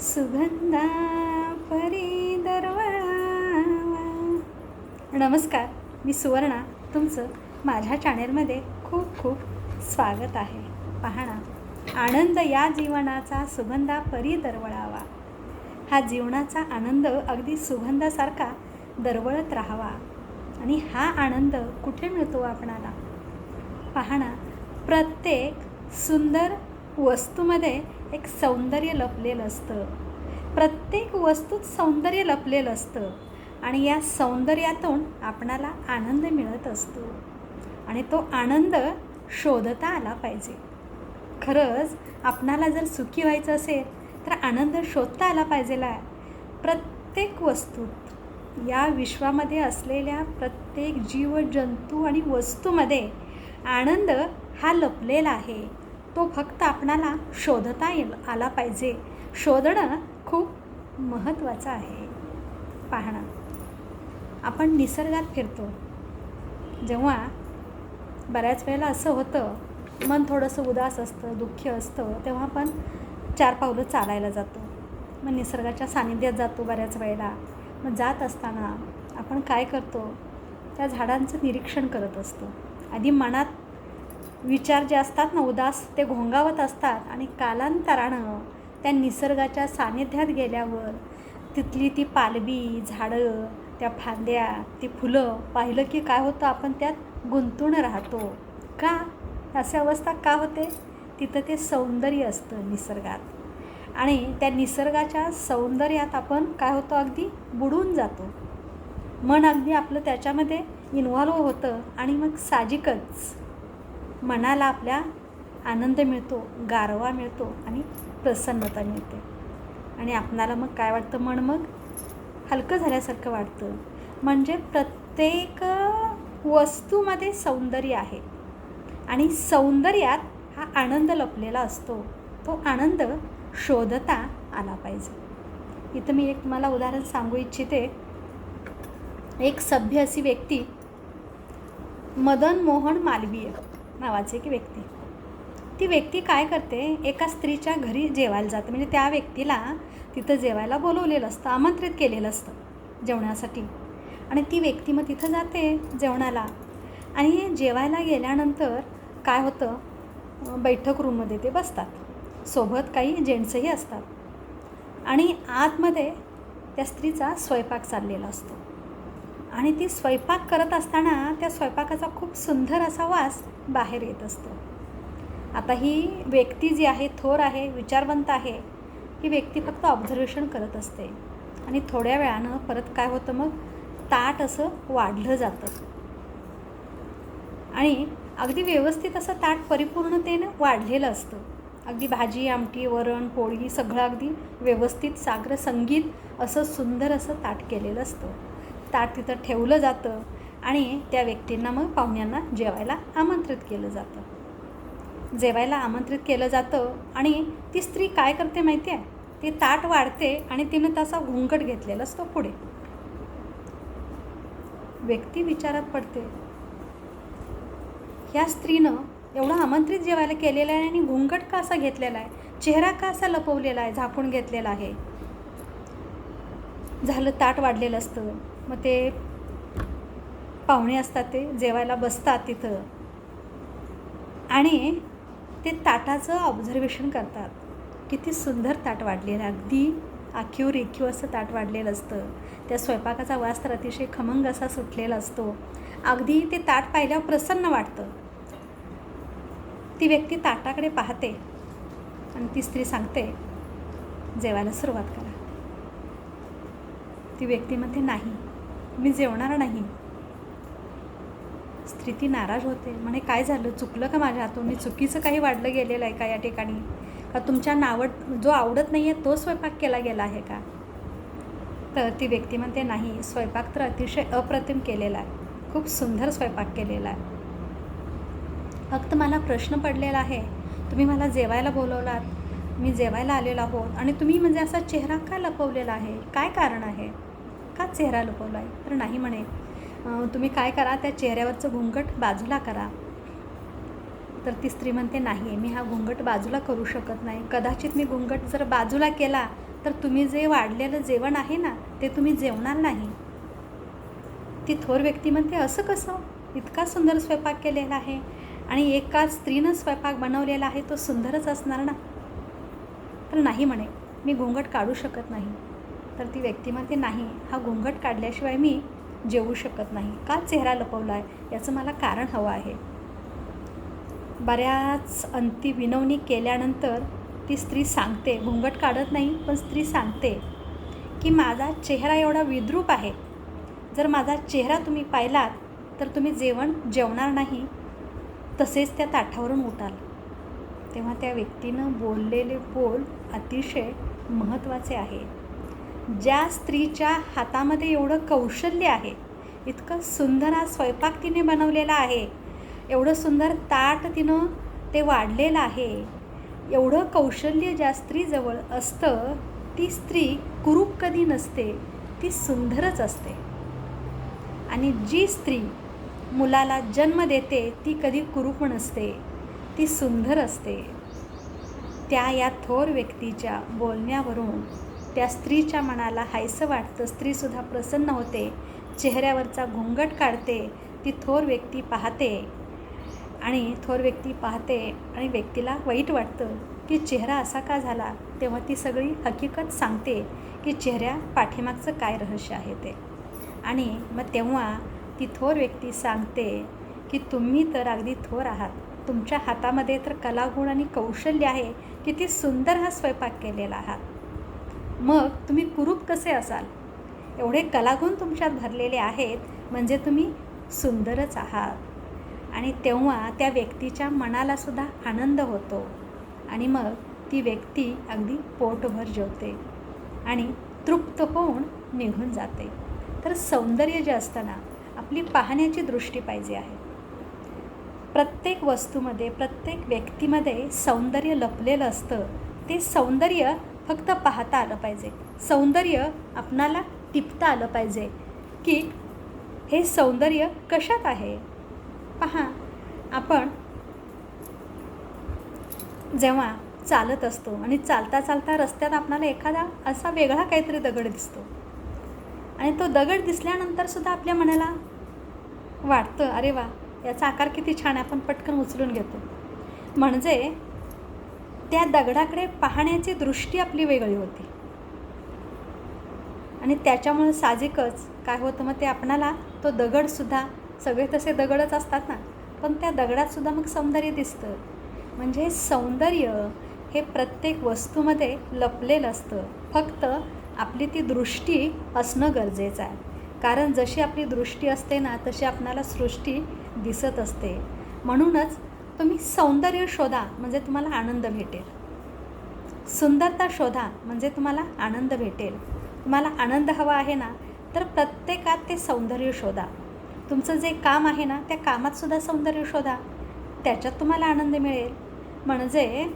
सुगंधा परी दरवळावा. नमस्कार, मी सुवर्णा. तुमचं माझ्या चॅनेलमध्ये खूप खूप स्वागत आहे. पहा ना, आनंद या जीवनाचा सुगंधा परी दरवळावा. हा जीवनाचा आनंद अगदी सुगंधासारखा दरवळत राहावा. आणि हा आनंद कुठे मिळतो आपणाला? पहा ना, प्रत्येक सुंदर वस्तूमध्ये एक सौंदर्य लपलेलं असतं. प्रत्येक वस्तूत सौंदर्य लपलेलं असतं आणि या सौंदर्यातून आपणाला आनंद मिळत असतो. आणि तो आनंद शोधता आला पाहिजे. खरंच आपणाला जर सुखी व्हायचं असेल तर आनंद शोधता आला पाहिजे. प्रत्येक वस्तूत, या विश्वामध्ये असलेल्या प्रत्येक जीव, जंतू आणि वस्तूमध्ये आनंद हा लपलेला आहे. तो फक्त आपणाला शोधता आला पाहिजे. शोधणं खूप महत्त्वाचं आहे. पाहणं, आपण निसर्गात फिरतो जेव्हा बऱ्याच वेळेला असं होतं, मन थोडंसं उदास असतं, दुःखी असतं, तेव्हा आपण 4 पावलं चालायला जातो. मग निसर्गाच्या सानिध्यात जातो बऱ्याच वेळेला. मग जात असताना आपण काय करतो, त्या झाडांचं निरीक्षण करत असतो. आधी मनात विचार जे असतात ना, उदास, ते घोंगावत असतात. आणि कालांतरानं त्या निसर्गाच्या सानिध्यात गेल्यावर तिथली ती पालवी, झाडं, त्या फांद्या, ती फुलं पाहिलं की काय होतं, आपण त्यात गुंतून राहतो. का? अशी अवस्था का होते? तिथं ते सौंदर्य असतं निसर्गात. आणि त्या निसर्गाच्या सौंदर्यात आपण काय होतो, अगदी बुडून जातो. मन अगदी आपलं त्याच्यामध्ये इन्व्हॉल्व होतं. आणि मग साहजिकच मनाला आपल्या आनंद मिळतो, गारवा मिळतो आणि प्रसन्नता मिळते. आणि आपणाला मग काय वाटतं, मन मग हलकं झाल्यासारखं वाटतं. म्हणजे प्रत्येक वस्तूमध्ये सौंदर्य आहे आणि सौंदर्यात हा आनंद लपलेला असतो. तो आनंद शोधता आला पाहिजे. इथं मी एक तुम्हाला उदाहरण सांगू इच्छिते. एक सभ्य अशी व्यक्ती, मदन मोहन मालवीय नावाची एक व्यक्ती. ती व्यक्ती काय करते, एका स्त्रीच्या घरी जेवायला जाते. म्हणजे त्या व्यक्तीला तिथं जेवायला बोलवलेलं असतं, आमंत्रित केलेलं असतं जेवणासाठी. आणि ती व्यक्ती मग तिथं जाते जेवणाला. आणि जेवायला गेल्यानंतर काय होतं, बैठक रूममध्ये ते बसतात. सोबत काही जेंट्सही असतात. आणि आतमध्ये त्या स्त्रीचा स्वयंपाक चाललेला असतो. आणि ती स्वयंपाक करत असताना त्या स्वयंपाकाचा खूप सुंदर असा वास बाहेर येत असतो. आता ही व्यक्ती जी आहे, थोर आहे, विचारवंत आहे, ही व्यक्ती फक्त ऑब्झर्वेशन करत असते. आणि थोड्या वेळानं परत काय होतं, मग ताट असं वाढलं जातं. आणि अगदी व्यवस्थित असं ताट परिपूर्णतेनं वाढलेलं असतं. अगदी भाजी, आमटी, वरण, पोळी सगळं अगदी व्यवस्थित, साग्र संगीत असं सुंदर असं ताट केलेलं असतं. ताट तिथं ठेवलं जातं आणि त्या व्यक्तींना, मग पाहुण्यांना जेवायला आमंत्रित केलं जातं. जेवायला आमंत्रित केलं जातं. आणि ती स्त्री काय करते माहिती आहे, ती ताट वाढते आणि तिनं तसा घुंगट घेतलेला असतो पुढे. व्यक्ती विचारात पडते, ह्या स्त्रीनं एवढं आमंत्रित जेवायला केलेलं आहे आणि घुंगट का असा घेतलेला आहे, चेहरा का असा लपवलेला आहे, झाकून घेतलेला आहे. झालं, ताट वाढलेलं असतं. मग ते पाहुणे असतात, ते जेवायला बसतात तिथं आणि ते ताटाचं ऑब्झर्वेशन करतात. किती सुंदर ताट वाढलेलं, अगदी आखीव रेखीव असं ताट वाढलेलं असतं. त्या स्वयंपाकाचा वास तर अतिशय खमंग असा सुटलेला असतो. अगदी ते ताट पाहिल्यावर प्रसन्न वाटतं. ती व्यक्ती ताटाकडे पाहते आणि ती स्त्री सांगते, जेवायला सुरुवात करा. ती व्यक्ती म्हणते, नाही, मी जेवणार नाही. स्त्री ती नाराज होते, म्हणे, काय झालं, चुकलं का माझ्या हातून? मी चुकीचं काही वाढलं गेलेलं आहे का या ठिकाणी? का तुमच्या जो आवडत नाही आहे तो स्वयंपाक केला गेला आहे का? तर ती व्यक्ती म्हणते, नाही, स्वयंपाक तर अतिशय अप्रतिम केलेला आहे, खूप सुंदर स्वयंपाक केलेला आहे. फक्त मला प्रश्न पडलेला आहे, तुम्ही मला जेवायला बोलवलात, मी जेवायला आलेलो आहोत, आणि तुम्ही म्हणजे असा चेहरा का लपवलेला आहे? काय कारण आहे? का चेहरा लपवला आहे? तर नाही, म्हणे, तुम्ही काय करा, त्या चेहऱ्यावरचं घुंगट बाजूला करा. तर ती स्त्री म्हणते, नाही, मी हा घुंगट बाजूला करू शकत नाही. कदाचित मी घुंगट जर बाजूला केला तर तुम्ही जे वाढलेलं जेवण आहे ना ते तुम्ही जेवणार नाही. ती थोर व्यक्ती म्हणते, असं कसं? इतका सुंदर स्वयंपाक केलेला आहे आणि एका स्त्रीनं स्वयंपाक बनवलेला आहे, तो सुंदरच असणार ना. तर नाही म्हणे, मी घोंगट काढू शकत नाही. तर ती व्यक्ती म्हणते, नाही, हा घोंगट काढल्याशिवाय मी जेवू शकत नाही. का चेहरा लपवला आहे याचं मला कारण हवं आहे. बऱ्याच अंती विनवणी केल्यानंतर ती स्त्री सांगते, घोंगट काढत नाही पण स्त्री सांगते की माझा चेहरा एवढा विद्रूप आहे, जर माझा चेहरा तुम्ही पाहिलात तर तुम्ही जेवणार नाही, तसेच त्या ताटावरून उठाल. तेव्हा त्या व्यक्तीनं बोललेले बोल अतिशय महत्त्वाचे आहे. ज्या स्त्रीच्या हातामध्ये एवढं कौशल्य आहे, इतकं सुंदर हा स्वयंपाक तिने बनवलेला आहे, एवढं सुंदर ताट तिनं ते वाढलेलं आहे, एवढं कौशल्य ज्या स्त्रीजवळ असतं ती स्त्री कुरूप कधी नसते, ती सुंदरच असते. आणि जी स्त्री मुलाला जन्म देते ती कधी कुरूप नसते, ती सुंदर असते. त्या या थोर व्यक्तीच्या बोलण्यावरून त्या स्त्रीच्या मनाला हायसं वाटतं, स्त्रीसुद्धा प्रसन्न होते, चेहऱ्यावरचा घोंगट काढते. ती थोर व्यक्ती पाहते आणि व्यक्तीला वाईट वाटतं की चेहरा असा का झाला. तेव्हा ती सगळी हकीकत सांगते की चेहऱ्या पाठीमागचं काय रहस्य आहे ते. आणि मग तेव्हा ती थोर व्यक्ती सांगते की तुम्ही तर अगदी थोर आहात, तुमच्या हातामध्ये तर कलागुण आणि कौशल्य आहे, किती सुंदर हा स्वयंपाक केलेला आहात, मग तुम्ही कुरूप कसे असाल? एवढे कलागुण तुमच्यात भरलेले आहेत म्हणजे तुम्ही सुंदरच आहात. आणि तेव्हा त्या व्यक्तीच्या मनालासुद्धा आनंद होतो आणि मग ती व्यक्ती अगदी पोटभर जेवते आणि तृप्त होऊन निघून जाते. तर सौंदर्य जे असतं ना, आपली पाहण्याची दृष्टी पाहिजे आहे. प्रत्येक वस्तूमध्ये, प्रत्येक व्यक्तीमध्ये सौंदर्य लपलेलं असतं. ते सौंदर्य फक्त पाहता आलं पाहिजे, सौंदर्य आपणाला टिपता आलं पाहिजे की हे सौंदर्य कशात आहे. पहा, आपण जेव्हा चालत असतो आणि चालता चालता रस्त्यात आपणाला एखादा असा वेगळा काहीतरी दगड दिसतो आणि तो दगड दिसल्यानंतरसुद्धा आपल्या मनाला वाटतं, अरे वा, याचा आकार किती छान आहे, आपण पटकन उचलून घेतो. म्हणजे त्या दगडाकडे पाहण्याची दृष्टी आपली वेगळी होती आणि त्याच्यामुळे साहजिकच काय होतं, मग ते आपणाला तो दगडसुद्धा, सगळे तसे दगडच असतात ना, पण त्या दगडातसुद्धा मग सौंदर्य दिसतं. म्हणजे सौंदर्य हे प्रत्येक वस्तूमध्ये लपलेलं असतं, फक्त आपली ती दृष्टी असणं गरजेचं आहे. कारण जशी आपली दृष्टी असते ना तशी आपणाला सृष्टी दिसत असते. म्हणूनच तुम्ही सौंदर्य शोधा म्हणजे तुम्हाला आनंद भेटेल, सुंदरता शोधा म्हणजे तुम्हाला आनंद भेटेल. तुम्हाला आनंद हवा आहे ना तर प्रत्येकात ते सौंदर्य शोधा. तुमचं जे काम आहे ना त्या कामातसुद्धा सौंदर्य शोधा, त्याच्यात तुम्हाला आनंद मिळेल. म्हणजे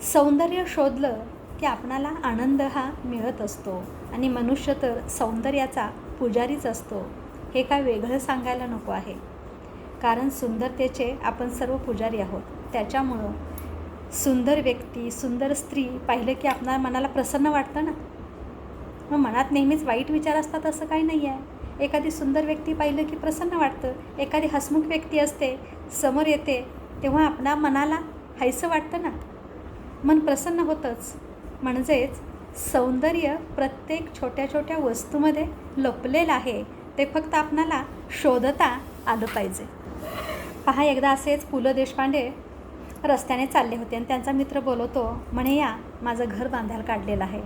सौंदर्य शोधलं की आपणाला आनंद हा मिळत असतो आणि मनुष्य तर सौंदर्याचा पुजारीच असतो. हे काय वेगळं सांगायला नको आहे, कारण सुंदरतेचे आपण सर्व पुजारी आहोत. त्याच्यामुळं सुंदर व्यक्ती, सुंदर स्त्री पाहिलं की आपल्या मनाला प्रसन्न वाटतं ना. मग मनात नेहमीच वाईट विचार असतात असं काही नाही आहे. एखादी सुंदर व्यक्ती पाहिलं की प्रसन्न वाटतं. एखादी हसमुख व्यक्ती असते, समोर येते, तेव्हा आपल्या मनाला हायसं वाटतं ना, मन प्रसन्न होतंच. म्हणजेच सौंदर्य प्रत्येक छोट्या छोट्या वस्तूमध्ये लपलेलं आहे, ते फक्त आपणाला शोधता आलं पाहिजे. पहा, एकदा असेच पु ल देशपांडे रस्त्याने चालले होते आणि त्यांचा मित्र बोलवतो, म्हणे, या, माझं घर बांधायला काढलेलं आहे.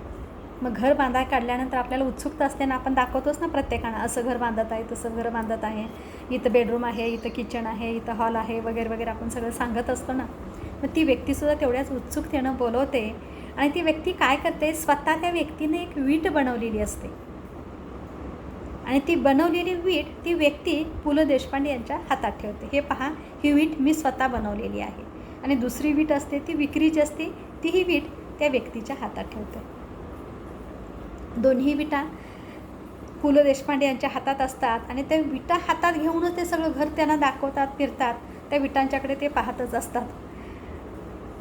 मग घर बांधायला काढल्यानंतर आपल्याला उत्सुकता असते ना, आपण दाखवतोच ना प्रत्येकानं, असं घर बांधत आहे, तसं घर बांधत आहे, इथं बेडरूम आहे, इथं किचन आहे, इथं हॉल आहे, वगैरे वगैरे आपण सगळं सांगत असतो ना. मग ती व्यक्तीसुद्धा तेवढ्याच उत्सुकतेनं बोलवते आणि ती व्यक्ती काय करते, स्वतः त्या व्यक्तीने एक वीट बनवलेली असते आणि ती बनवलेली वीट ती व्यक्ती पु ल देशपांडे यांच्या हातात ठेवते. हे पहा, ही वीट मी स्वतः बनवलेली आहे. आणि दुसरी वीट असते ती विक्रीची असते, तीही वीट त्या व्यक्तीच्या हातात ठेवते. दोन्ही विटा पु ल देशपांडे यांच्या हातात असतात आणि त्या विटा हातात घेऊनच ते सगळं घर त्यांना दाखवतात, फिरतात, त्या विटांच्याकडे ते पाहतच असतात.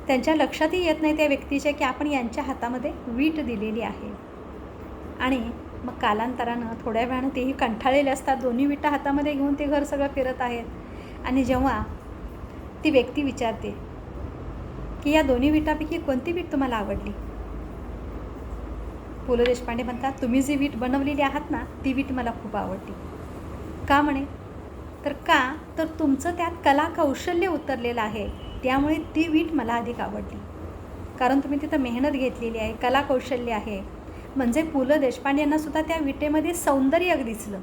त्यांच्या लक्षातही येत नाही त्या व्यक्तीच्या की आपण यांच्या हातामध्ये वीट दिलेली आहे. आणि मग कालांतरानं थोड्या वेळानं तेही कंटाळलेले असतात, दोन्ही विटा हातामध्ये घेऊन ते घर सगळं फिरत आहेत. आणि जेव्हा ती व्यक्ती विचारते की या दोन्ही विटापैकी कोणती वीट तुम्हाला आवडली, पु ल देशपांडे म्हणतात, तुम्ही जी वीट बनवलेली आहात ना ती वीट मला खूप आवडली. का म्हणे, तर तुमचं त्यात कला कौशल्य उतरलेलं आहे, त्यामुळे ती वीट मला अधिक आवडली. कारण तुम्ही तिथं मेहनत घेतलेली आहे, कला कौशल्य आहे. म्हणजे पु ल देशपांडे यांनासुद्धा त्या विटेमध्ये सौंदर्य दिसलं.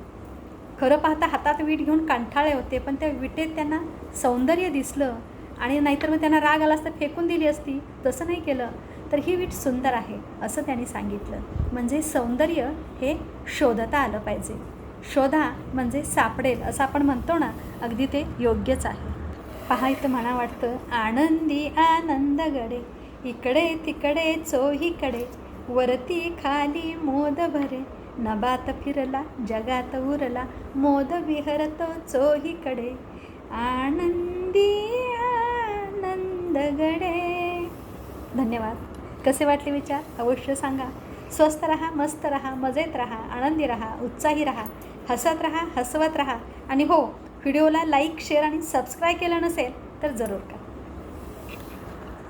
खरं पाहता हातात वीट घेऊन कंटाळले होते, पण त्या विटेत त्यांना सौंदर्य दिसलं. आणि नाहीतर मग त्यांना राग आला असता फेकून दिली असती, तसं नाही केलं. तर ही वीट सुंदर आहे असं त्यांनी सांगितलं. म्हणजे सौंदर्य हे शोधता आलं पाहिजे. शोधा म्हणजे सापडेल असं आपण म्हणतो ना, अगदी ते योग्यच आहे. पहा इथं म्हणा वाटतं, आनंदी आनंद गडे, इकडे तिकडे चोहीकडे, वरती खाली मोद भरे, नभात फिरला जगात उरला, मोद विहरतो चोहीकडे, आनंदी आनंद गडे. धन्यवाद. कसे वाटले विचार अवश्य सांगा. स्वस्थ रहा, मस्त रहा, मजेत रहा, आनंदी रहा, उत्साही रहा, हसत रहा, हसवत रहा. आणि हो, व्हिडिओला लाईक, शेअर आणि सबस्क्राईब केलं नसेल तर जरूर करा.